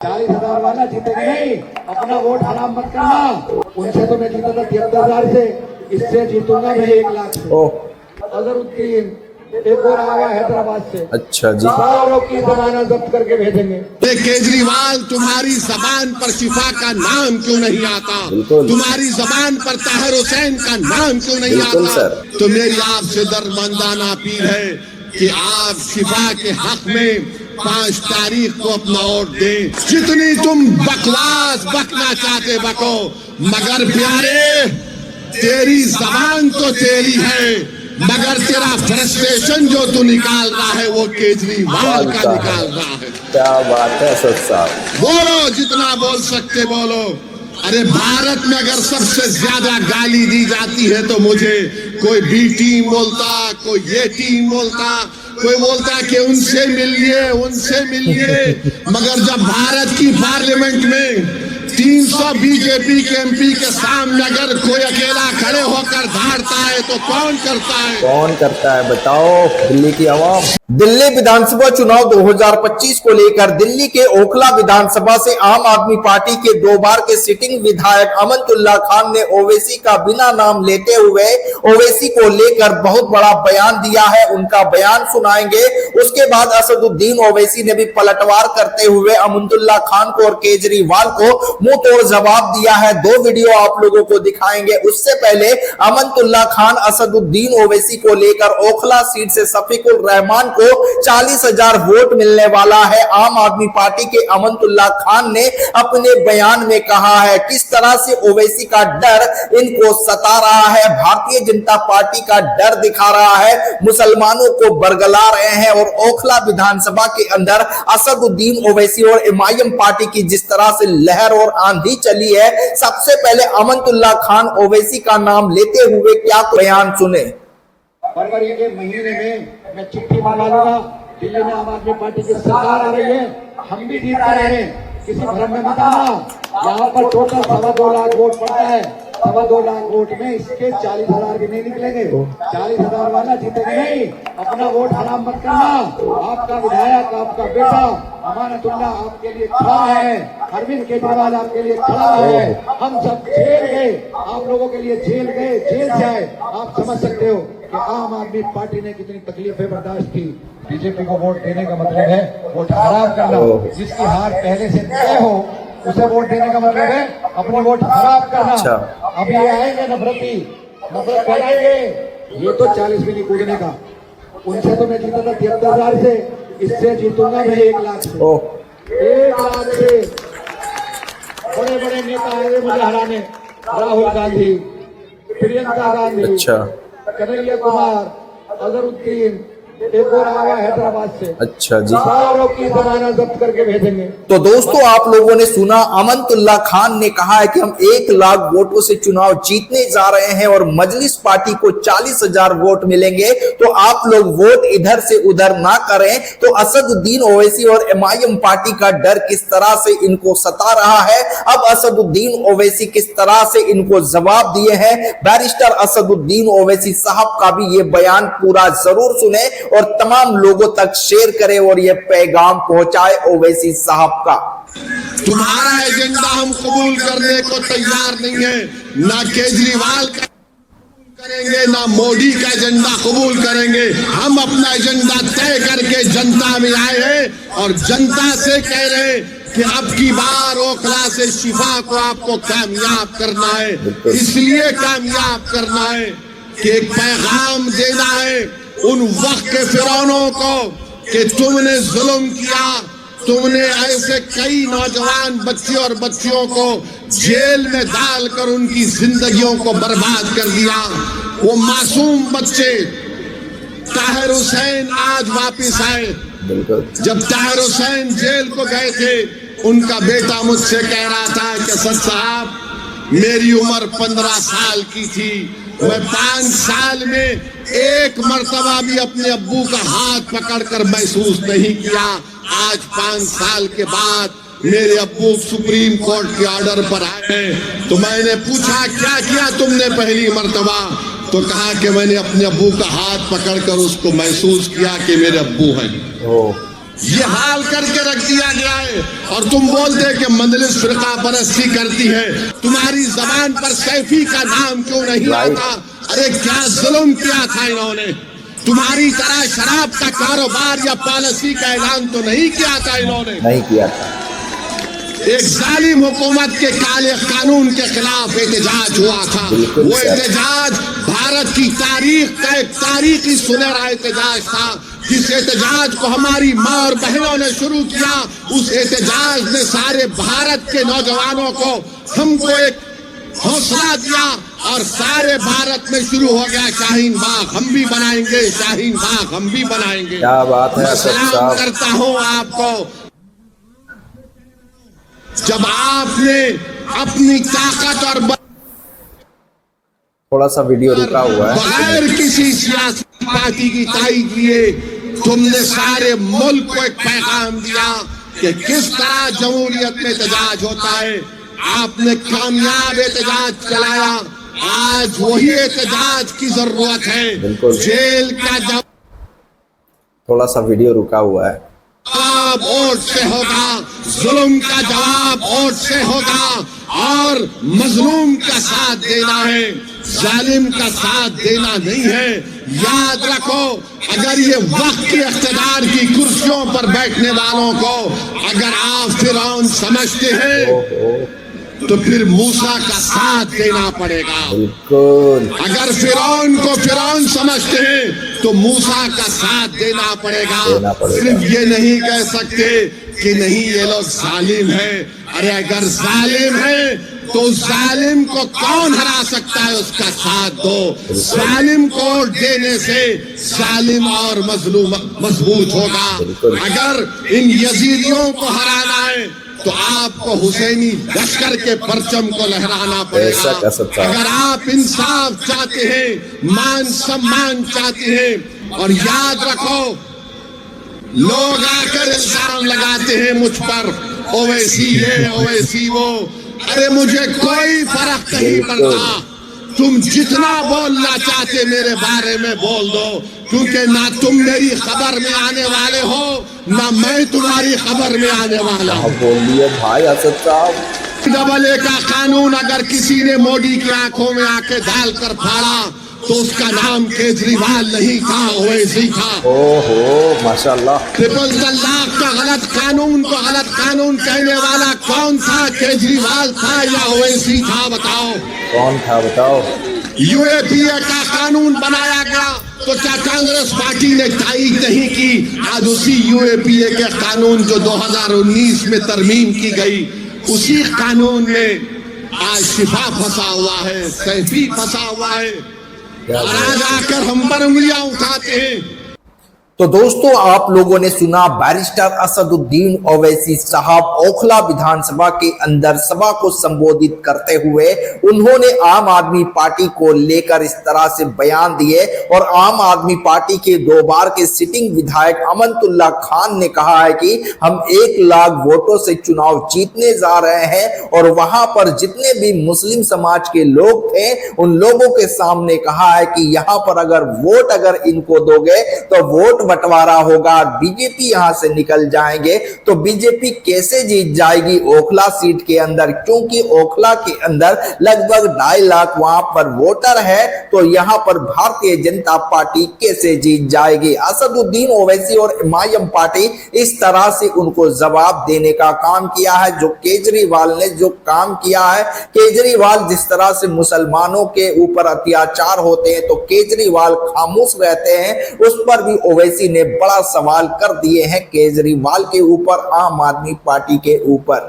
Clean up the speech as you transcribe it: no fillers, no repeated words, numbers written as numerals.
40,000 वाला जीतेगा नहीं, अपना वोट हराम मत करना। उनसे तो मैं जीता था 73,000 से, इससे जीतूंगा मैं 1 लाख से। अजहरुद्दीन एक और आया हैदराबाद से। अच्छा जी, सारों की जमानत जब्त करके भेजेंगे। केजरीवाल, तुम्हारी जबान पर शिफा का नाम क्यों नहीं आता? तुम्हारी जबान पर ताहिर हुसैन का नाम क्यों नहीं आता? तो मेरी आपसे दरमंदाना अपील है कि आप शिफा के हक में 5 तारीख को अपना वोट दें। जितनी तुम बकवास बकना चाहते बको, मगर प्यारे तेरी जबान तो तेरी है, मगर तेरा फ्रस्ट्रेशन जो तू निकाल रहा है वो केजरीवाल का निकाल रहा है। क्या बात है सर साहब, बोलो जितना बोल सकते बोलो। अरे भारत में अगर सबसे ज्यादा गाली दी जाती है तो मुझे कोई बी टीम बोलता, कोई ये टीम बोलता, कोई बोलता कि उनसे मिलिए। मगर जब भारत की पार्लियामेंट में 300 बीजेपी के एमपी के सामने अगर कोई अकेला खड़े होकर धारता है तो कौन करता है? कौन करता है बताओ? दिल्ली की आवाम। दिल्ली विधानसभा चुनाव 2025 को लेकर दिल्ली के ओखला विधानसभा से आम आदमी पार्टी के 2 बार के सिटिंग विधायक अमनतुल्ला खान ने ओवैसी का बिना नाम लेते हुए ओवैसी को लेकर बहुत बड़ा बयान दिया है। उनका बयान सुनाएंगे। उसके बाद असदुद्दीन ओवैसी ने भी पलटवार करते हुए अमनतुल्ला खान को और केजरीवाल को मुंह तोड़ जवाब दिया है। 2 वीडियो आप लोगों को दिखाएंगे। उससे पहले अमनतुल्ला खान असदुद्दीन ओवैसी को लेकर ओखला सीट से शफीकुर रहमान को 40,000 वोट मिलने वाला है। आम आदमी पार्टी के अमनतुल्ला खान ने अपने बयान में कहा है किस तरह से ओवैसी का डर इनको सता रहा है। भारतीय जनता पार्टी का डर दिखा रहा है, मुसलमानों को बरगला रहे हैं। और ओखला विधानसभा के अंदर असदुद्दीन ओवैसी और एमआईएम पार्टी की जिस तरह से लहर और आंधी चली है, सबसे पहले अमनतुल्ला खान ओवैसी का नाम लेते हुए क्या बयान सुने। फरवरी के महीने में मैं चिट्ठी मंगा लूंगा। दिल्ली में आम आदमी पार्टी की सरकार आ रही है, हम भी जीत कर आ रहे हैं, किसी भ्रम में मत आना। यहाँ पर टोटल 2.25 लाख वोट पड़ता है। 2.25 लाख वोट में इसके 40,000 भी नहीं निकलेंगे। 40,000 वाला जीतेगा नहीं, अपना वोट हराम मत करना। आपका विधायक, आपका बेटा अमानतुल्ला आपके लिए खड़ा है, अरविंद केजरीवाल आपके लिए खड़ा है। हम सब जेल गए, आप लोगों के लिए जेल गए, जेल से आए। आप समझ सकते हो कि आम आदमी पार्टी ने कितनी तकलीफें बर्दाश्त की। बीजेपी को वोट देने का मतलब है वोट हराम करना। जिसकी हार पहले से तय हो उसे वोट देने का मतलब है अपनी वोट खराब करना। अब ये आएंगे नफरत फैलाएंगे। ये तो 40 भी नहीं कूदने का। उनसे तो मैं जीता था 73,000 से, इससे जीतूंगा मैं 1 लाख से। 1 लाख से बड़े बड़े नेता आए मुझे हराने। राहुल गांधी, प्रियंका गांधी, कन्हैया कुमार, अजहरुद्दीन एक और आया हैदराबाद से। अच्छा जी, सारों की जमानत जब्त करके भेजेंगे। तो दोस्तों आप लोगों ने सुना, अमनतुल्ला खान ने कहा है कि हम 1 लाख वोटों से चुनाव जीतने जा रहे हैं और मजलिस पार्टी को 40,000 वोट मिलेंगे। तो आप लोग वोट इधर से उधर ना करें। तो असदुद्दीन ओवैसी और एमआईएम पार्टी का डर किस तरह से इनको सता रहा है, अब असदुद्दीन ओवैसी किस तरह से इनको जवाब दिए हैं। बैरिस्टर असदुद्दीन ओवैसी साहब का भी ये बयान पूरा जरूर सुने और तमाम लोगों तक शेयर करें और ये पैगाम पहुंचाए ओवैसी साहब का। तुम्हारा एजेंडा हम कबूल करने को तैयार नहीं है। ना केजरीवाल का करेंगे, ना मोदी का एजेंडा कबूल करेंगे। हम अपना एजेंडा तय करके जनता में आए हैं और जनता से कह रहे हैं कि अब की बार ओखला से शिफा को आपको कामयाब करना है। इसलिए कामयाब करना है कि एक पैगाम देना है उन वक्त के फिरौनों को कि तुमने जुल्म किया, तुमने ऐसे कई नौजवान बच्चे और बच्चियों को जेल में डालकर उनकी जिंदगियों को बर्बाद कर दिया। वो मासूम बच्चे ताहिर हुसैन आज वापस आए। जब ताहिर हुसैन जेल को गए थे, उनका बेटा मुझसे कह रहा था कि सर साहब मेरी उम्र 15 साल की थी, मैं 5 साल में 1 मर्तबा भी अपने अब्बू का हाथ पकड़कर महसूस नहीं किया। आज 5 साल के बाद मेरे अब्बू सुप्रीम कोर्ट के ऑर्डर पर आए। तो मैंने पूछा क्या किया तुमने पहली मर्तबा? तो कहा कि मैंने अपने अब्बू का हाथ पकड़कर उसको महसूस किया कि मेरे अब्बू हैं। ये हाल करके रख दिया गया है। और तुम बोलते कि मजलिस फिरका परस्ती करती है, तुम्हारी जबान पर सैफी का नाम क्यों नहीं आता? अरे क्या जुल्म किया था इन्होंने, तुम्हारी तरह शराब का कारोबार या पॉलिसी का ऐलान तो नहीं किया था इन्होंने, नहीं किया था। एक जालिम हुकूमत के काले कानून के खिलाफ एहतजाज हुआ था। वो एहतजाज भारत की तारीख का एक तारीखी सुनहरा एहतजाज था, जिस एहतजाज को हमारी माँ और बहनों ने शुरू किया। उस एहतजाज ने सारे भारत के नौजवानों को, हमको एक हौसला दिया और सारे भारत में शुरू हो गया शाहीन बाग हम भी बनाएंगे, शाहीन बाग हम भी बनाएंगे। क्या बात है। मैं सलाम करता हूँ आपको, जब आपने अपनी ताकत और थोड़ा सा वीडियो रुका हुआ है। बगैर किसी सियासी पार्टी की ताईद लिए तुमने सारे मुल्क को एक पैगाम दिया कि किस तरह जमहूरियत में एहतजाज होता है। आपने कामयाब एहतजाज चलाया, आज वही एहतजाज की जरूरत है। जेल का जवाब थोड़ा सा वीडियो रुका हुआ है। वोट से होगा, जुल्म का जवाब वोट से होगा, और मजलूम का साथ देना है, जालिम का साथ देना नहीं है। याद रखो, अगर ये वक्त के इख्तिदार की कुर्सियों पर बैठने वालों को अगर आप फिरौन समझते हैं तो फिर मूसा का साथ देना पड़ेगा। बिल्कुल। अगर फिरौन को फिरौन समझते हैं तो मूसा का साथ देना पड़ेगा। सिर्फ ये नहीं कह सकते कि नहीं ये लोग जालिम हैं। अरे अगर जालिम है तो जालिम को कौन हरा सकता है, उसका साथ दो। जालिम को वोट देने से जालिम और मजलूम मजबूत होगा। अगर इन यजीदियों को हराना है तो आपको हुसैनी लश्कर के परचम को लहराना पड़ेगा। अगर आप इंसाफ चाहते हैं, मान सम्मान चाहते हैं, और याद रखो, लोग आकर इल्जाम लगाते हैं मुझ पर, ओवैसी है ओवैसी वो। अरे मुझे कोई फर्क नहीं पड़ता, तुम जितना बोलना चाहते मेरे बारे में बोल दो, क्योंकि ना तुम मेरी खबर में आने वाले हो, ना मैं तुम्हारी खबर में आने वाला हूँ। बोलिए भाई असद साहब। डबल ए का कानून अगर किसी ने मोदी की आंखों में आके डालकर फाड़ा तो उसका नाम केजरीवाल नहीं था, ओवैसी था। ओहो माशाल्लाह। ट्रिपल तलाक का गलत कानून को गलत कानून कहने वाला कौन था, केजरीवाल था या ओवैसी था? बताओ कौन था, बताओ। यूएपीए का कानून बनाया गया तो क्या कांग्रेस पार्टी ने तायीद नहीं की? आज उसी यूएपीए के कानून जो 2019 में तरमीम की गई, उसी कानून में आज शिफा फंसा हुआ है, सैफी फंसा हुआ है, और आज आकर हम पर उंगलियां उठाते हैं। तो दोस्तों, आप लोगों ने सुना बैरिस्टर असदुद्दीन ओवैसी साहब ओखला विधानसभा के अंदर सभा को संबोधित करते हुए उन्होंने आम आदमी पार्टी को लेकर इस तरह से बयान दिए। और आम आदमी पार्टी के 2 बार के सिटिंग विधायक अमनतुल्ला खान ने कहा है कि हम 1 लाख वोटों से चुनाव जीतने जा रहे हैं, और वहां पर जितने भी मुस्लिम समाज के लोग थे उन लोगों के सामने कहा है कि यहां पर अगर इनको दोगे तो वोट बंटवारा होगा, बीजेपी यहां से निकल जाएंगे। तो बीजेपी कैसे जीत जाएगी ओखला सीट के अंदर, क्योंकि ओखला के अंदर लगभग 2.5 लाख वहां पर वोटर है, तो यहां पर भारतीय जनता पार्टी कैसे जीत जाएगी? असदुद्दीन ओवैसी और एमआईएम पार्टी इस तरह से उनको जवाब देने का काम किया है। जो केजरीवाल ने जो काम किया है, केजरीवाल जिस तरह से मुसलमानों के ऊपर अत्याचार होते हैं तो केजरीवाल खामोश रहते हैं, उस पर भी ओवैसी ने बड़ा सवाल कर दिए हैं केजरीवाल के ऊपर, आम आदमी पार्टी के ऊपर।